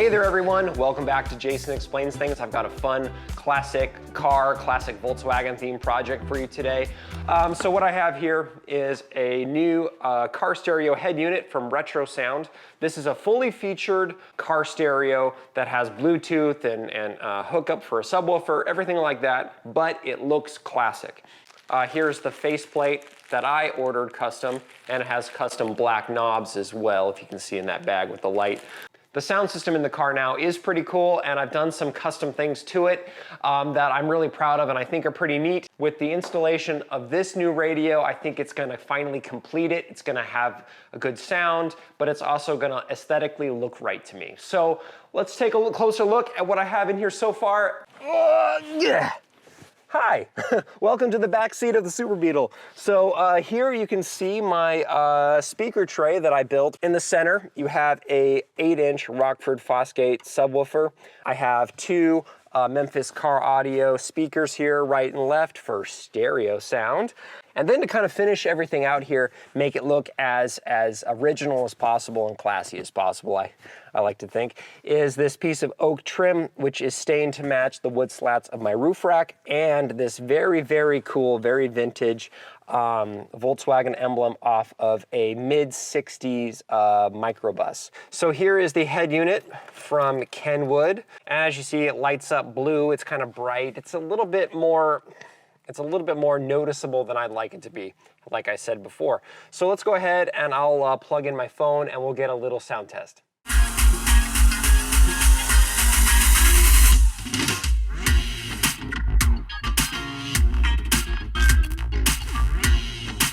Hey there everyone, welcome back to Jason Explains Things. I've got a fun classic Volkswagen themed project for you today. So what I have here is a new car stereo head unit from RetroSound. This is a fully featured car stereo that has Bluetooth and hookup for a subwoofer, everything like that, but it looks classic. Here's the faceplate that I ordered custom, and it has custom black knobs as well, if you can see in that bag with the light. The sound system in the car now is pretty cool, and I've done some custom things to it that I'm really proud of and I think are pretty neat. With the installation of this new radio, I think it's gonna finally complete it. It's gonna have a good sound, but it's also gonna aesthetically look right to me. So let's take a closer look at what I have in here so far. Yeah. Hi, welcome to the back seat of the Super Beetle. So here you can see my speaker tray that I built. In the center, you have a 8-inch Rockford Fosgate subwoofer. I have two Memphis Car Audio speakers here, right and left, for stereo sound. And then to kind of finish everything out here, make it look as original as possible and classy as possible, I like to think, is this piece of oak trim, which is stained to match the wood slats of my roof rack, and this very, very cool, very vintage Volkswagen emblem off of a mid-60s microbus. So here is the head unit from Kenwood. As you see, it lights up blue. It's kind of bright. It's a little bit more noticeable than I'd like it to be, like I said before. So let's go ahead and I'll plug in my phone and we'll get a little sound test.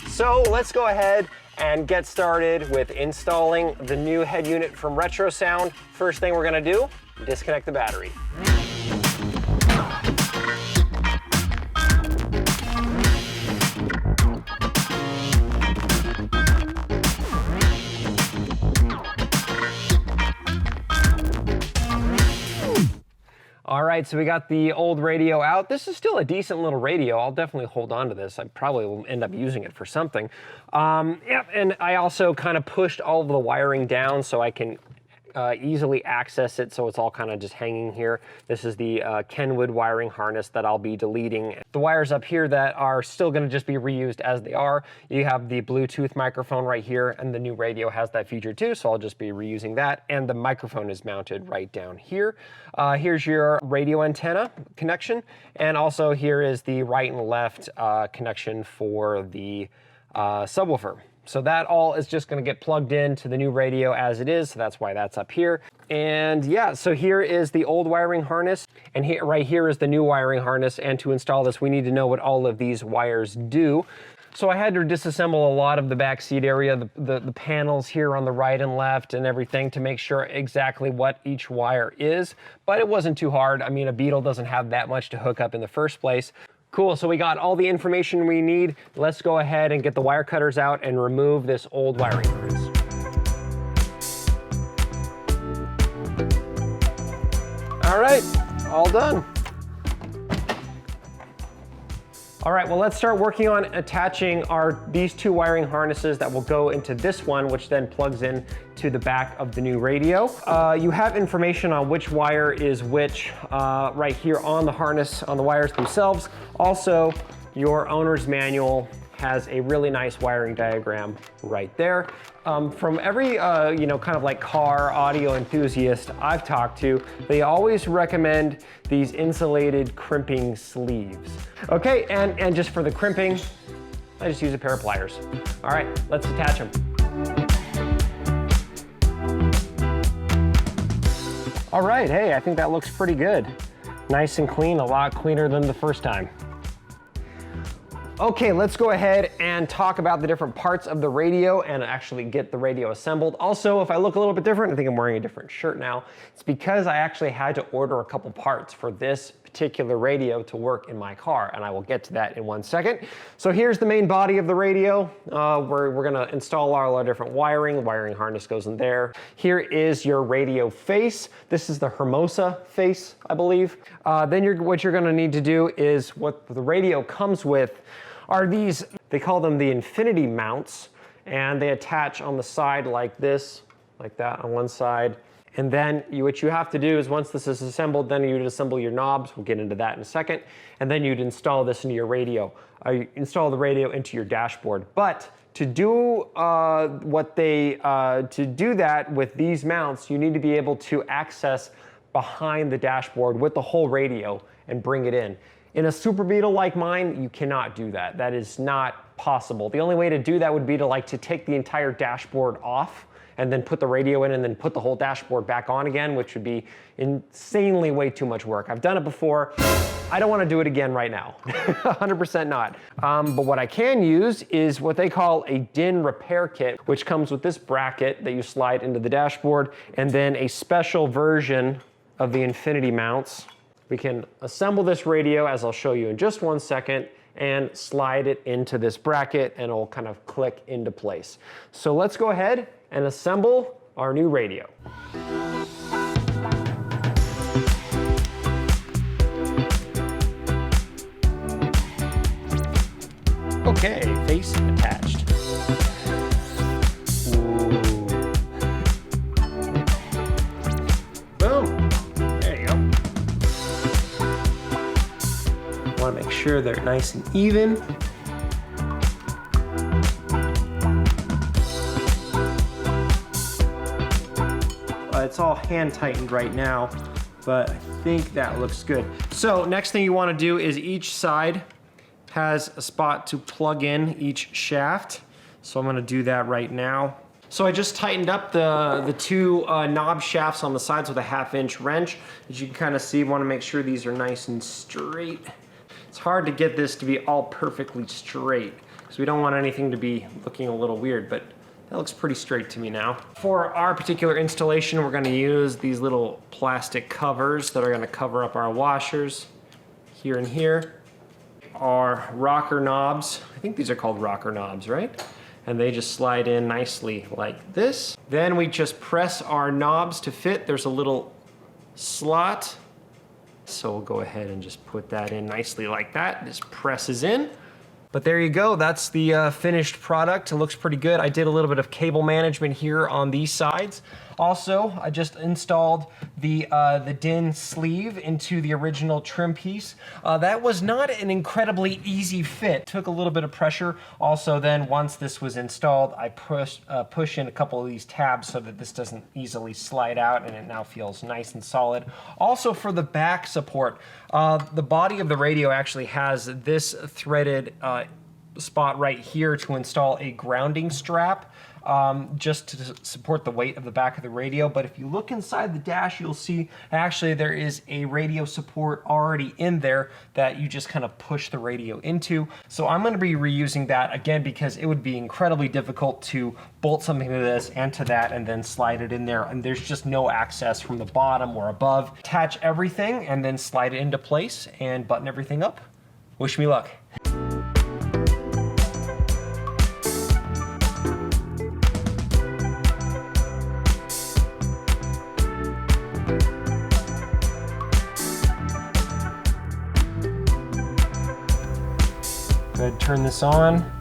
So let's go ahead and get started with installing the new head unit from RetroSound. First thing we're gonna do, disconnect the battery. All right, so we got the old radio out. This is still a decent little radio. I'll definitely hold on to this. I probably will end up using it for something. Yeah, and I also kind of pushed all of the wiring down so I can easily access it, so it's all kind of just hanging here. This is the Kenwood wiring harness that I'll be deleting. The wires up here that are still going to just be reused as they are. You have the Bluetooth microphone right here, and the new radio has that feature too, so I'll just be reusing that. And the microphone is mounted right down here. Here's your radio antenna connection, and also here is the right and left connection for the subwoofer. So that all is just gonna get plugged into the new radio as it is, so that's why that's up here. And yeah, so here is the old wiring harness, and here, right here is the new wiring harness, and to install this, we need to know what all of these wires do. So I had to disassemble a lot of the back seat area, the panels here on the right and left and everything, to make sure exactly what each wire is, but it wasn't too hard. I mean, a Beetle doesn't have that much to hook up in the first place. Cool, so we got all the information we need. Let's go ahead and get the wire cutters out and remove this old wiring harness. All right, all done. All right, well, let's start working on attaching these two wiring harnesses that will go into this one, which then plugs in to the back of the new radio. You have information on which wire is which right here on the harness, on the wires themselves. Also, your owner's manual has a really nice wiring diagram right there. From every kind of like car audio enthusiast I've talked to, they always recommend these insulated crimping sleeves. Okay, and just for the crimping, I just use a pair of pliers. All right, let's attach them. All right, hey, I think that looks pretty good. Nice and clean, a lot cleaner than the first time. Okay, let's go ahead and talk about the different parts of the radio and actually get the radio assembled. Also, if I look a little bit different, I think I'm wearing a different shirt now. It's because I actually had to order a couple parts for this particular radio to work in my car, and I will get to that in 1 second. So here's the main body of the radio. We're gonna install all our different wiring. The wiring harness goes in there. Here is your radio face. This is the Hermosa face, I believe. Then what you're gonna need to do is, what the radio comes with are these, they call them the infinity mounts, and they attach on the side like this, like that on one side, And then what you have to do is once this is assembled, then you'd assemble your knobs. We'll get into that in a second. And then you'd install this into your radio. Install the radio into your dashboard. But to do to do that with these mounts, you need to be able to access behind the dashboard with the whole radio and bring it in. In a Super Beetle like mine, you cannot do that. That is not possible. The only way to do that would be to take the entire dashboard off and then put the radio in and then put the whole dashboard back on again, which would be insanely way too much work. I've done it before. I don't want to do it again right now. 100% not. But what I can use is what they call a DIN repair kit, which comes with this bracket that you slide into the dashboard and then a special version of the infinity mounts. We can assemble this radio, as I'll show you in just 1 second, and slide it into this bracket and it'll kind of click into place. So let's go ahead and assemble our new radio. Okay, face attached. Ooh. Boom. There you go. Want to make sure they're nice and even. It's all hand tightened right now, but I think that looks good. So next thing you want to do is each side has a spot to plug in each shaft. So I'm going to do that right now. So I just tightened up the two knob shafts on the sides with a 1/2-inch wrench. As you can kind of see, want to make sure these are nice and straight. It's hard to get this to be all perfectly straight because we don't want anything to be looking a little weird, but that looks pretty straight to me now. For our particular installation, we're going to use these little plastic covers that are going to cover up our washers here and here. Our rocker knobs, I think these are called rocker knobs, right? And they just slide in nicely like this. Then we just press our knobs to fit. There's a little slot. So we'll go ahead and just put that in nicely like that. This presses in. But there you go, that's the finished product. It looks pretty good. I did a little bit of cable management here on these sides. Also, I just installed the DIN sleeve into the original trim piece. That was not an incredibly easy fit. Took a little bit of pressure. Also then, once this was installed, I push in a couple of these tabs so that this doesn't easily slide out and it now feels nice and solid. Also for the back support, the body of the radio actually has this threaded spot right here to install a grounding strap. Just to support the weight of the back of the radio. But if you look inside the dash, you'll see actually there is a radio support already in there that you just kind of push the radio into. So I'm going to be reusing that again because it would be incredibly difficult to bolt something to this and to that and then slide it in there. And there's just no access from the bottom or above. Attach everything and then slide it into place and button everything up. Wish me luck. Go ahead and turn this on.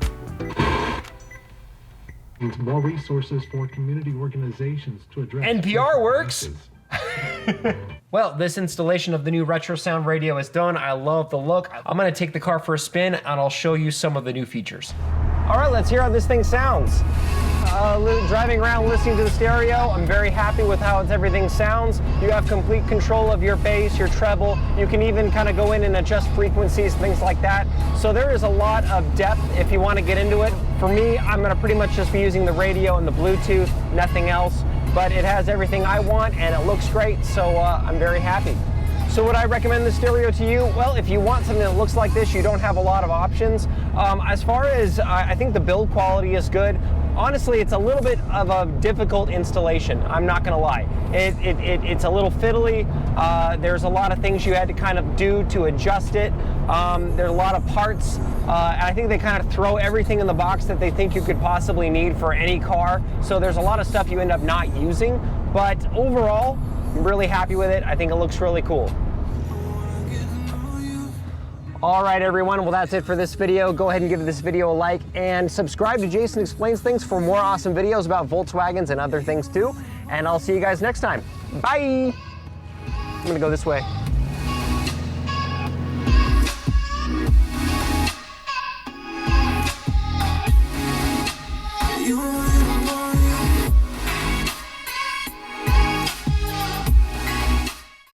Needs more resources for community organizations to address NPR works. Well, this installation of the new RetroSound radio is done. I love the look. I'm gonna take the car for a spin and I'll show you some of the new features. All right, let's hear how this thing sounds. Driving around listening to the stereo, I'm very happy with how everything sounds. You have complete control of your bass, your treble. You can even kind of go in and adjust frequencies, things like that. So there is a lot of depth if you want to get into it. For me, I'm going to pretty much just be using the radio and the Bluetooth, nothing else. But it has everything I want and it looks great, so I'm very happy. So would I recommend the stereo to you? Well, if you want something that looks like this, you don't have a lot of options. As far as, I think the build quality is good. Honestly, it's a little bit of a difficult installation, I'm not gonna lie. It's a little fiddly. There's a lot of things you had to kind of do to adjust it. There's a lot of parts. I think they kind of throw everything in the box that they think you could possibly need for any car. So there's a lot of stuff you end up not using. But overall, I'm really happy with it. I think it looks really cool. All right, everyone. Well, that's it for this video. Go ahead and give this video a like and subscribe to Jason Explains Things for more awesome videos about Volkswagens and other things too. and I'll see you guys next time. Bye. I'm gonna go this way. You